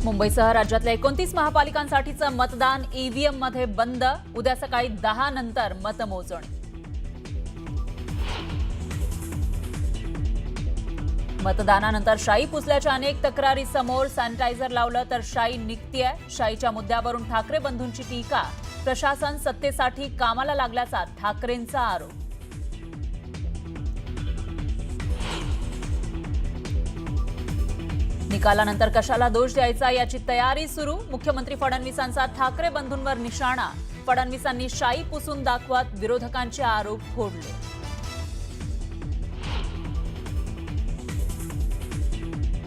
मुंबईसह राज्यातल्या 29 महापालिकांसाठीचं मतदान ईव्हीएम मध्ये बंद. उद्या सकाळी 10 नंतर मतमोजणी. मतदानानंतर शाई पुसल्याच्या अनेक तक्रारी समोर. सॅनिटायझर लावलं तर शाई निघतीये. शाईच्या मुद्द्यावरून ठाकरे बंधूंची टीका. प्रशासन सत्तेसाठी कामाला लागल्याचा ठाकरेंचा आरोप. निकालानंतर कशाला दोष द्यायचा याची तयारी सुरू. मुख्यमंत्री फडणवीसांचा ठाकरे बंधूंवर निशाणा. फडणवीसांनी शाई पुसून दाखवत विरोधकांचे आरोप फोडले.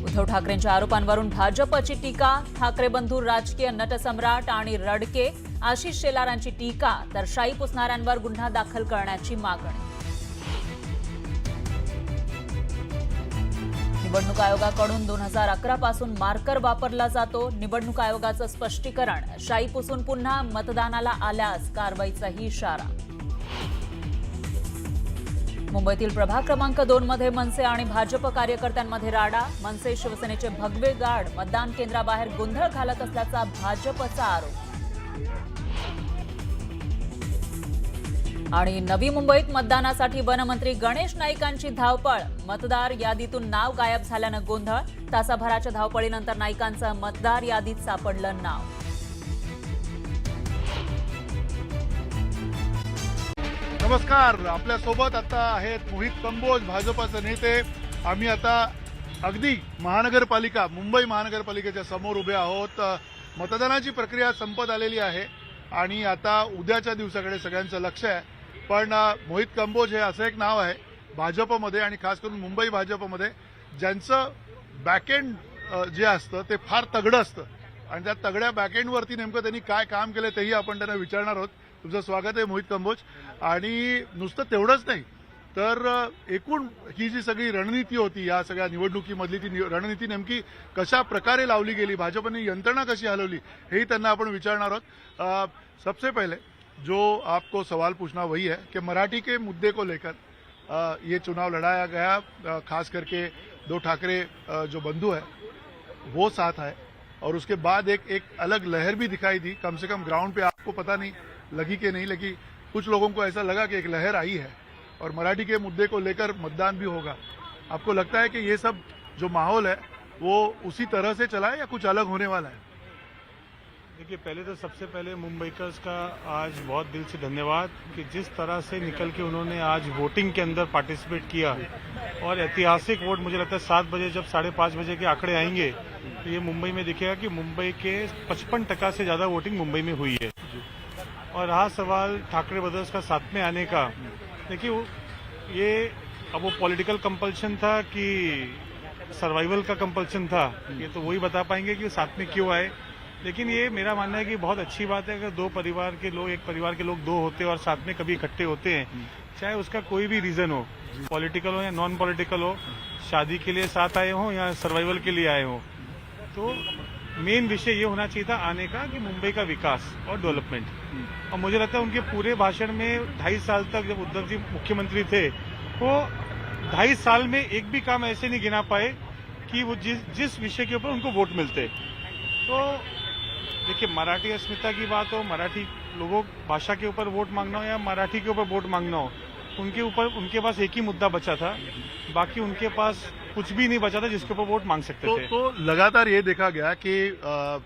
उद्धव ठाकरेंच्या आरोपांवरून भाजपची टीका. ठाकरे बंधू राजकीय नटसम्राट आणि रडके. आशिष शेलारांची टीका. तर शाई पुसणाऱ्यांवर गुन्हा दाखल करण्याची मागणी. निवडणूक आयोगाकडून 2011 पासून मार्कर वापरला जातो. निवडणूक आयोगाचं स्पष्टीकरण. शाई पुसून पुन्हा मतदानाला आल्यास कारवाईचाही इशारा. मुंबईतील प्रभाग क्रमांक 2 मध्ये मनसे आणि भाजप कार्यकर्त्यांमध्ये राडा. मनसे शिवसेनेचे भगवे गार्ड मतदान केंद्राबाहेर गोंधळ घालत असल्याचा भाजपचा आरोप. आणि नवी मुंबईत मतदानासाठी वनमंत्री गणेश नाईकांची धावपळ. मतदार यादीतून नाव गायब झाल्यानं गोंधळ. तासाभराच्या धावपळीनंतर नाईकांचं मतदार यादीत सापडलं नाव. नमस्कार, आपल्या सोबत आता आहेत मोहित कंबोज, भाजपाचे नेते. आम्ही आता अगदी मुंबई महानगरपालिकेच्या समोर उभे आहोत. मतदानाची प्रक्रिया संपत आलेली आहे आणि आता उद्याच्या दिवसाकडे सगळ्यांचं लक्ष आहे. पण मोहित कंबोज हे असं एक नाव आहे भाजपमध्ये आणि खास करून मुंबई भाजपमध्ये ज्यांचं बॅकएंड जे असतं ते फार तगडं असतं आणि त्या तगड्या बॅकएंडवरती नेमकं त्यांनी काय काम केलं तेही आपण त्यांना विचारणार आहोत. तुमचं स्वागत आहे मोहित कंबोज. आणि नुसतं तेवढंच नाही तर एकूण ही जी सगळी रणनीती होती या सगळ्या निवडणुकीमधली ती रणनीती नेमकी कशा प्रकारे लावली गेली, भाजपने यंत्रणा कशी हलवली हेही त्यांना आपण विचारणार आहोत. सबसे पहले जो आपको सवाल पूछना वही है कि मराठी के मुद्दे को लेकर ये चुनाव लड़ाया गया. खास करके दो ठाकरे जो बंधु है वो साथ आए और उसके बाद एक अलग लहर भी दिखाई दी. कम से कम ग्राउंड पे आपको पता नहीं लगी कि नहीं लगी, कुछ लोगों को ऐसा लगा कि एक लहर आई है और मराठी के मुद्दे को लेकर मतदान भी होगा. आपको लगता है कि ये सब जो माहौल है वो उसी तरह से चला है या कुछ अलग होने वाला है? देखिए, पहले तो सबसे पहले मुंबईकर्स का आज बहुत दिल से धन्यवाद कि जिस तरह से निकल के उन्होंने आज वोटिंग के अंदर पार्टिसिपेट किया और ऐतिहासिक वोट. मुझे लगता है 7 बजे जब 5:30 बजे के आंकड़े आएंगे तो ये मुंबई में दिखेगा कि मुंबई के 55% से ज्यादा वोटिंग मुंबई में हुई है. और रहा सवाल ठाकरे ब्रदर्स का साथ में आने का, देखिए ये अब वो पॉलिटिकल कंपल्शन था कि सर्वाइवल का कंपल्शन था, ये तो वही बता पाएंगे कि साथ में क्यों आए. लेकिन ये मेरा मानना है कि बहुत अच्छी बात है अगर एक परिवार के लोग दो होते हैं और साथ में कभी इकट्ठे होते हैं, चाहे उसका कोई भी रीजन हो, पॉलिटिकल हो या नॉन पॉलिटिकल हो, शादी के लिए साथ आए हों या सर्वाइवल के लिए आए हों. तो मेन विषय ये होना चाहिए था आने का कि मुंबई का विकास और डेवलपमेंट. और मुझे लगता है उनके पूरे भाषण में 2.5 साल तक जब उद्धव जी मुख्यमंत्री थे वो 2.5 साल में एक भी काम ऐसे नहीं गिना पाए कि वो जिस विषय के ऊपर उनको वोट मिलते. तो देखिए, मराठी अस्मिता की बात हो, मराठी लोगों भाषा के ऊपर वोट मांगना हो या मराठी के ऊपर वोट मांगना हो, उनके पास एक ही मुद्दा बचा था. बाकी उनके पास कुछ भी नहीं बचा था जिसके ऊपर वोट मांग सकते थे. तो लगातार ये देखा गया कि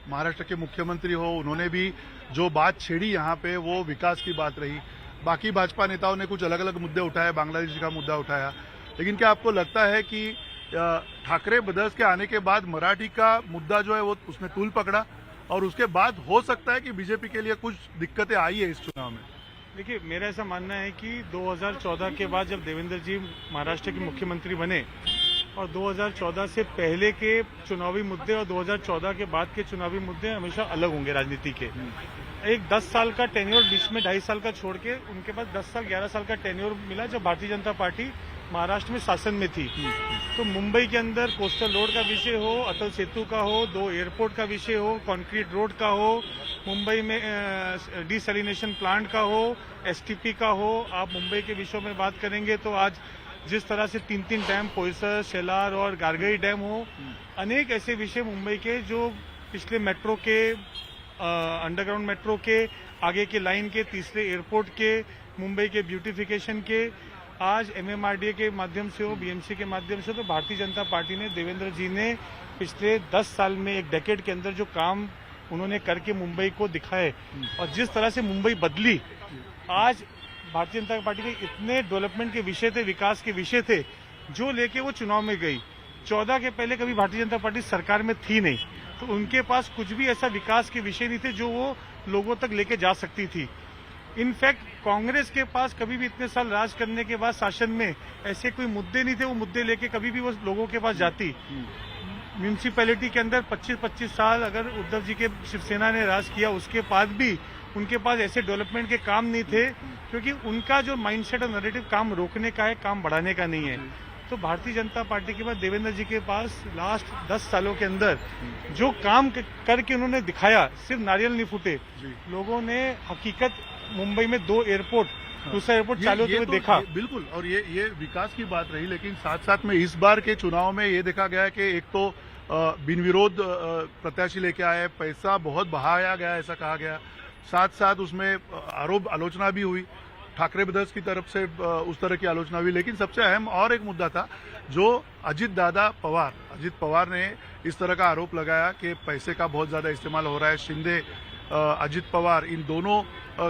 महाराष्ट्र के मुख्यमंत्री हो, उन्होंने भी जो बात छेड़ी यहाँ पे वो विकास की बात रही. बाकी भाजपा नेताओं ने कुछ अलग अलग मुद्दे उठाए, बांग्लादेश का मुद्दा उठाया. लेकिन क्या आपको लगता है कि ठाकरे ब्रदर्स के आने के बाद मराठी का मुद्दा जो है वो उसने तूल पकड़ा और उसके बाद हो सकता है कि बीजेपी के लिए कुछ दिक्कतें आई है इस चुनाव में? देखिए, मेरा ऐसा मानना है कि 2014 के बाद जब देवेंद्र जी महाराष्ट्र के मुख्यमंत्री बने और 2014 से पहले के चुनावी मुद्दे और 2014 के बाद के चुनावी मुद्दे हमेशा अलग होंगे राजनीति के. एक 10 साल का टेन्योर बीच में 2.5 साल का छोड़ के उनके पास 10 साल 11 साल का टेन्योर मिला जब भारतीय जनता पार्टी महाराष्ट्र में शासन में थी. तो मुंबई के अंदर कोस्टल रोड का विषय हो, अटल सेतु का हो, 2 एयरपोर्ट का विषय हो, कंक्रीट रोड का हो, मुंबई में डिसैलिनेशन प्लांट का हो, एसटीपी का हो, आप मुंबई के विषयों में बात करेंगे तो आज जिस तरह से 3 डैम, पोईसर, शेलार और गारगई डैम हो, अनेक ऐसे विषय मुंबई के जो पिछले मेट्रो के अंडरग्राउंड मेट्रो के आगे के लाइन के, तीसरे एयरपोर्ट के, मुंबई के ब्यूटिफिकेशन के, आज MMRDA के माध्यम से हो, BMC के माध्यम से, तो भारतीय जनता पार्टी ने, देवेंद्र जी ने पिछले 10 साल में, एक डेकेड के अंदर जो काम उन्होंने करके मुंबई को दिखाए और जिस तरह से मुंबई बदली, आज भारतीय जनता पार्टी के इतने डेवलपमेंट के विषय थे, विकास के विषय थे, जो लेके वो चुनाव में गई। 14 के पहले कभी भारतीय जनता पार्टी सरकार में थी नहीं, तो उनके पास कुछ भी ऐसा विकास के विषय नहीं थे जो वो लोगों तक लेके जा सकती थी। इनफैक्ट कांग्रेस के पास कभी भी इतने साल राज करने के बाद शासन में ऐसे कोई मुद्दे नहीं थे, वो मुद्दे लेके कभी भी वो लोगों के पास जाती। म्यूनिसिपैलिटी के अंदर 25-25 साल अगर उद्धव जी के शिवसेना ने राज किया, उसके बाद भी उनके पास ऐसे डेवलपमेंट के काम नहीं थे, क्योंकि उनका जो माइंडसेट और नैरेटिव काम रोकने का है, काम बढ़ाने का नहीं है। तो भारतीय जनता पार्टी के बाद देवेंद्र जी के पास लास्ट 10 सालों के अंदर जो काम करके उन्होंने दिखाया, सिर्फ नारियल नहीं फूटे, लोगों ने हकीकत मुंबई में 2 एयरपोर्ट, दूसरा एयरपोर्ट चालू होते हुए देखा। बिल्कुल, और ये विकास की बात रही, लेकिन साथ साथ में इस बार के चुनाव में ये देखा गया कि एक तो बिन विरोध प्रत्याशी लेके आए, पैसा बहुत बहाया गया, ऐसा कहा गया, साथ साथ उसमें आरोप आलोचना भी हुई, ठाकरे ब्रदर्स की तरफ से उस तरह की आलोचना हुई। लेकिन सबसे अहम और एक मुद्दा था जो अजित पवार ने इस तरह का आरोप लगाया कि पैसे का बहुत ज्यादा इस्तेमाल हो रहा है। शिंदे, अजित पवार, इन दोनों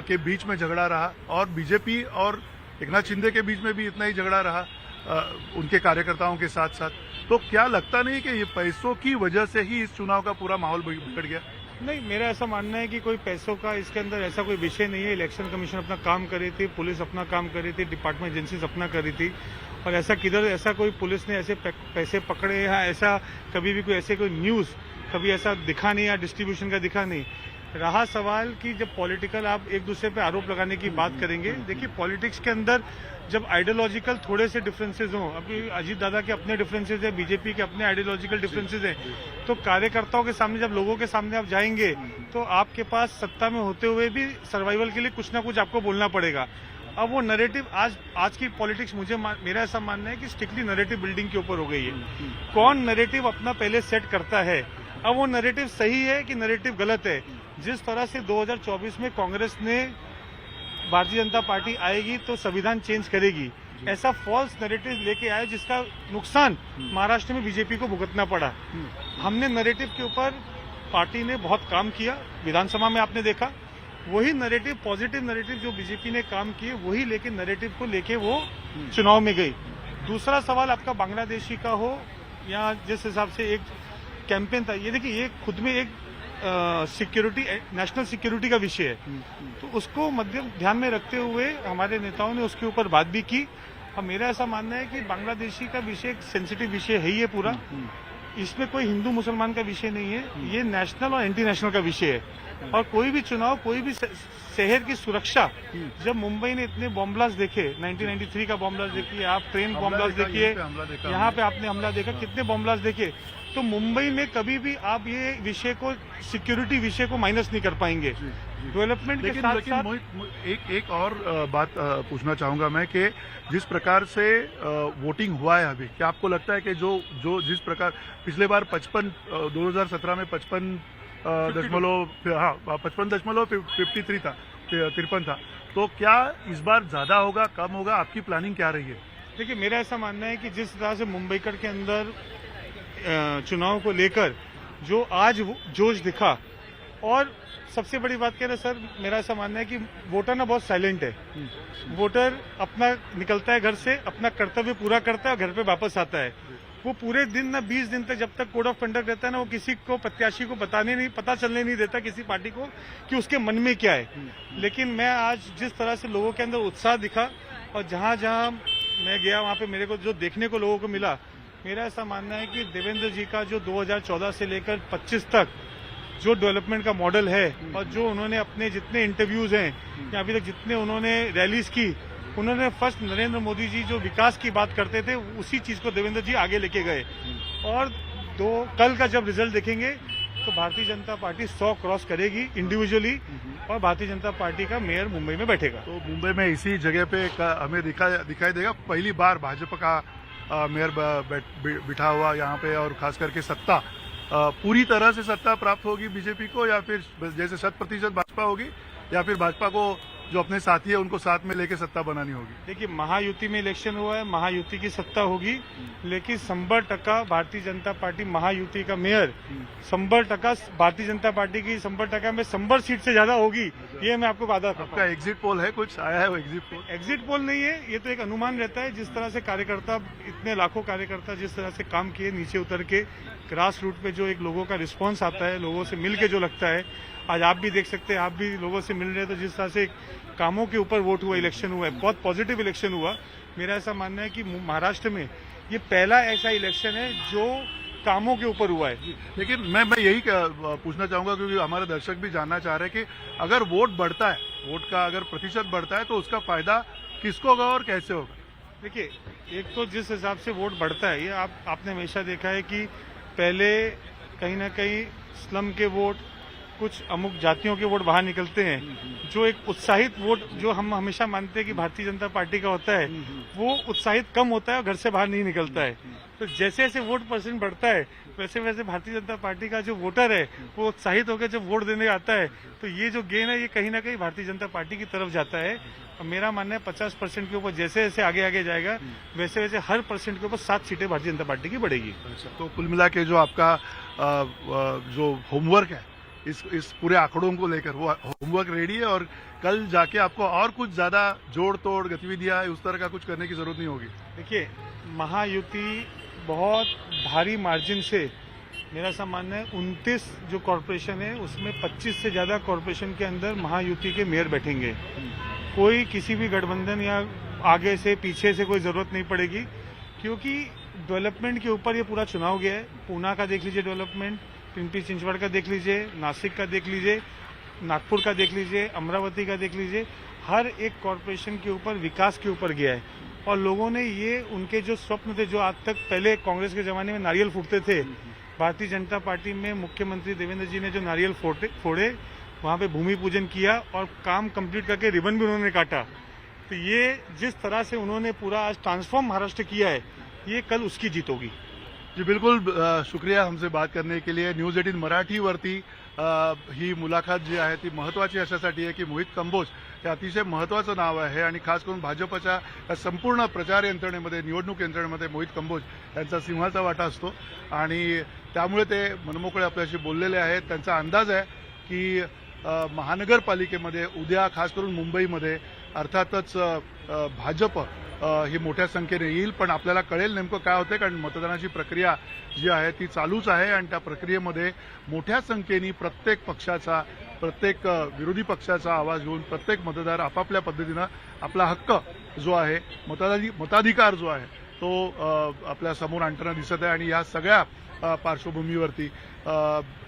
के बीच में झगड़ा रहा और बीजेपी और एकनाथ शिंदे के बीच में भी इतना ही झगड़ा रहा उनके कार्यकर्ताओं के साथ साथ। तो क्या लगता नहीं कि ये पैसों की वजह से ही इस चुनाव का पूरा माहौल बिगड़ गया? नहीं, मेरा ऐसा मानना है कि कोई पैसों का इसके अंदर ऐसा कोई विषय नहीं है। इलेक्शन कमीशन अपना काम कर रही थी, पुलिस अपना काम कर रही थी, डिपार्टमेंट एजेंसीज अपना कर रही थी, और ऐसा कोई पुलिस ने ऐसे पैसे पकड़े या ऐसा कभी भी कोई ऐसे कोई न्यूज कभी ऐसा दिखा नहीं या डिस्ट्रीब्यूशन का दिखा नहीं। रहा सवाल कि जब पॉलिटिकल आप एक दूसरे पे आरोप लगाने की बात करेंगे, देखिए पॉलिटिक्स के अंदर जब आइडियोलॉजिकल थोड़े से डिफरेंसेज हों, अभी अजीत दादा के अपने डिफरेंसेज है, बीजेपी के अपने आइडियोलॉजिकल डिफरेंसेज हैं, तो कार्यकर्ताओं के सामने, जब लोगों के सामने आप जाएंगे, तो आपके पास सत्ता में होते हुए भी सर्वाइवल के लिए कुछ ना कुछ आपको बोलना पड़ेगा। अब वो नैरेटिव आज की पॉलिटिक्स मेरा ऐसा मानना है कि स्ट्रिक्टली नैरेटिव बिल्डिंग के ऊपर हो गई है। कौन नैरेटिव अपना पहले सेट करता है, अब वो नैरेटिव सही है कि नैरेटिव गलत है। जिस तरह से 2024 में कांग्रेस ने भारतीय जनता पार्टी आएगी तो संविधान चेंज करेगी, ऐसा फॉल्स नैरेटिव लेके आए जिसका नुकसान महाराष्ट्र में बीजेपी को भुगतना पड़ा। हमने नैरेटिव के ऊपर पार्टी ने बहुत काम किया, विधानसभा में आपने देखा, वही नैरेटिव, पॉजिटिव नैरेटिव जो बीजेपी ने काम किए, वही लेके नैरेटिव को लेके वो चुनाव में गई। दूसरा सवाल आपका बांग्लादेशी का हो या जिस हिसाब से एक कैंपेन था, ये देखिए ये खुद में एक सिक्योरिटी, नेशनल सिक्योरिटी का विषय है, तो उसको ध्यान में रखते हुए हमारे नेताओं ने उसके ऊपर बात भी की। और मेरा ऐसा मानना है कि बांग्लादेशी का विषय एक सेंसिटिव विषय है ही है पूरा, इसमें कोई हिंदू मुसलमान का विषय नहीं है, ये नेशनल और एंटी नेशनल का विषय है। और कोई भी चुनाव, कोई भी शहर की सुरक्षा, जब मुंबई ने इतने बॉम्ब ब्लास्ट देखे, 1993 का बॉम्ब ब्लास्ट देखिए आप, ट्रेन बॉम्ब ब्लास्ट देखिए, यहाँ पे आपने हमला देखा, कितने बॉम्ब ब्लास्ट देखे, तो मुंबई में कभी भी आप ये विषय को, सिक्योरिटी विषय को माइनस नहीं कर पाएंगे। डेवलपमेंट के साथ साथ एक और बात पूछना चाहूंगा मैं कि जिस प्रकार से वोटिंग हुआ है अभी, क्या आपको लगता है कि जो जिस प्रकार पिछले बार 2017 में 55.53 था, 53 था, तो क्या इस बार ज्यादा होगा, कम होगा, आपकी प्लानिंग क्या रही है? देखिए मेरा ऐसा मानना है कि जिस तरह से मुंबईकर के अंदर चुनाव को लेकर जो आज जोश दिखा, और सबसे बड़ी बात कह रहे सर, मेरा ऐसा मानना है कि वोटर ना बहुत साइलेंट है। वोटर अपना निकलता है घर से, अपना कर्तव्य पूरा करता है और घर पे वापस आता है। वो पूरे दिन ना 20 दिन तक, जब तक कोड ऑफ कंडक्ट रहता है ना, वो किसी को, प्रत्याशी को पता चलने नहीं देता किसी पार्टी को कि उसके मन में क्या है। लेकिन मैं आज जिस तरह से लोगों के अंदर उत्साह दिखा, और जहां जहां मैं गया वहां पे मेरे को जो देखने को लोगों को मिला, मेरा ऐसा मानना है कि देवेंद्र जी का जो 2014 से लेकर 25 तक जो डेवलपमेंट का मॉडल है, और जो उन्होंने अपने जितने इंटरव्यूज हैं या अभी तक जितने उन्होंने रैलीज की, उन्होंने फर्स्ट नरेंद्र मोदी जी जो विकास की बात करते थे, उसी चीज को देवेंद्र जी आगे लेके गए। और कल का जब रिजल्ट देखेंगे तो भारतीय जनता पार्टी 100 क्रॉस करेगी इंडिविजुअली, और भारतीय जनता पार्टी का मेयर मुंबई में बैठेगा। तो मुंबई में इसी जगह पे हमें दिखाई देगा, पहली बार भाजपा का मेयर बिठा हुआ यहाँ पे, और खास करके सत्ता पूरी तरह से सत्ता प्राप्त होगी बीजेपी को, या फिर जैसे 100% भाजपा होगी, या फिर भाजपा को जो अपने साथी है उनको साथ में लेके सत्ता बनानी होगी? देखिए, महायुति में इलेक्शन हुआ है, महायुति की सत्ता होगी, लेकिन 100% भारतीय जनता पार्टी महायुति का मेयर 100% भारतीय जनता पार्टी की 100% में 100 सीट से ज्यादा होगी, ये मैं आपको वादा करता आपका एग्जिट पोल है, कुछ आया है वो एग्जिट पोल? एग्जिट पोल नहीं है, ये तो एक अनुमान रहता है। जिस तरह से कार्यकर्ता, इतने लाखों कार्यकर्ता जिस तरह से काम किए, नीचे उतर के ग्रास रूट पे जो एक लोगों का रिस्पांस आता है, लोगों से मिल के जो लगता है, आज आप भी देख सकते हैं, आप भी लोगों से मिल रहे हैं, तो जिस तरह से कामों के ऊपर वोट हुआ, इलेक्शन हुआ है, बहुत पॉजिटिव इलेक्शन हुआ। मेरा ऐसा मानना है कि महाराष्ट्र में ये पहला ऐसा इलेक्शन है जो कामों के ऊपर हुआ है। लेकिन मैं यही पूछना चाहूंगा, क्योंकि हमारे दर्शक भी जानना चाह रहे हैं कि अगर वोट बढ़ता है, वोट का अगर प्रतिशत बढ़ता है, तो उसका फायदा किसको होगा और कैसे होगा? देखिए, एक तो जिस हिसाब से वोट बढ़ता है, ये आपने हमेशा देखा है कि पहले कहीं ना कहीं स्लम के वोट, कुछ अमुक जातियों के वोट बाहर निकलते हैं। जो एक उत्साहित वोट जो हम हमेशा मानते हैं कि भारतीय जनता पार्टी का होता है, वो उत्साहित कम होता है और घर से बाहर नहीं निकलता है। तो जैसे जैसे वोट परसेंट बढ़ता है, वैसे वैसे भारतीय जनता पार्टी का जो वोटर है वो उत्साहित होकर जब वोट देने आता है, तो ये जो गेन है ये कहीं ना कहीं भारतीय जनता पार्टी की तरफ जाता है। और मेरा मानना है 50% के ऊपर जैसे जैसे आगे आगे जाएगा, वैसे वैसे हर परसेंट के ऊपर 7 सीटें भारतीय जनता पार्टी की बढ़ेगी। तो कुल मिला के जो आपका जो होमवर्क है इस पूरे आंकड़ों को लेकर, वो होमवर्क रेडी है, और कल जाके आपको और कुछ ज्यादा जोड़ तोड़ गतिविधियां उस तरह का कुछ करने की जरूरत नहीं होगी? देखिए, महायुति बहुत भारी मार्जिन से, मेरा ऐसा मानना है 29 जो कॉरपोरेशन है उसमें 25 से ज्यादा कॉरपोरेशन के अंदर महायुति के मेयर बैठेंगे। कोई किसी भी गठबंधन या आगे से पीछे से कोई जरूरत नहीं पड़ेगी, क्योंकि डेवलपमेंट के ऊपर ये पूरा चुनाव गया है। पूना का देख लीजिए डेवलपमेंट, पिंपरी चिंचवड़ का देख लीजिए, नासिक का देख लीजिए, नागपुर का देख लीजिए, अमरावती का देख लीजिए, हर एक कॉरपोरेशन के ऊपर विकास के ऊपर गया है। और लोगों ने ये, उनके जो स्वप्न थे, जो आज तक पहले कांग्रेस के जमाने में नारियल फूटते थे, भारतीय जनता पार्टी में मुख्यमंत्री देवेंद्र जी ने जो नारियल फोड़े, वहां पे भूमि पूजन किया और काम कंप्लीट करके रिबन भी उन्होंने काटा। तो ये जिस तरह से उन्होंने पूरा आज ट्रांसफॉर्म महाराष्ट्र किया है, ये कल उसकी जीत होगी। जी बिलकुल, शुक्रिया हमसे बात करने के लिए। न्यूज 18 मराठीवरती ही मुलाखत जी आहे ती महत्वाची अशासाठी आहे की मोहित कंबोज हे अतिशय महत्वाचं नाव आहे, आणि खास करून भाजपच्या या संपूर्ण प्रचार यंत्रणेमध्ये, निवडणूक यंत्रणेमध्ये मोहित कंबोज यांचा सिंहाचा वाटा असतो, आणि त्यामुळे ते मनमोकळे आपल्याशी बोललेले आहेत। त्यांचा अंदाज आहे की महानगरपालिकेमध्ये उद्या खास करून मुंबईमध्ये अर्थातच भाजप ही मोठ्या संख्येने येईल, पण आपल्याला कळेल नेमकं काय होतंय, कारण मतदानाची प्रक्रिया जी आहे ती चालूच आहे, आणि त्या प्रक्रियेमध्ये मोठ्या संख्येने प्रत्येक पक्षाचा, प्रत्येक विरोधी पक्षाचा आवाज घेऊन प्रत्येक मतदार आपापल्या पद्धतीनं आपला हक्क जो आहे, मताधिकार जो आहे तो आपल्या समोर आणताना दिसत आहे। आणि या सगळ्या पार्श्वभूमीवरती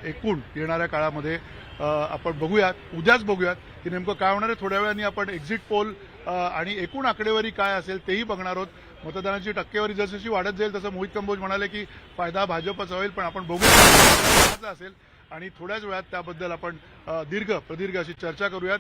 एकूण येणाऱ्या काळामध्ये आपण बघूयात, उद्याच बघूयात की नेमकं काय होणार आहे। थोड्या वेळाने आपण एक्झिट पोल आणि एकूण आकडेवारी काय असेल तेही बघणार आहोत। मतदानाची टक्केवारी जसजशी वाढत जाईल तसं मोहित कंबोज म्हणाले की फायदा भाजपचा होईल, पण आपण बघूया असेल, आणि थोड्याच वेळात त्याबद्दल आपण प्रदीर्घ अशी चर्चा करूयात।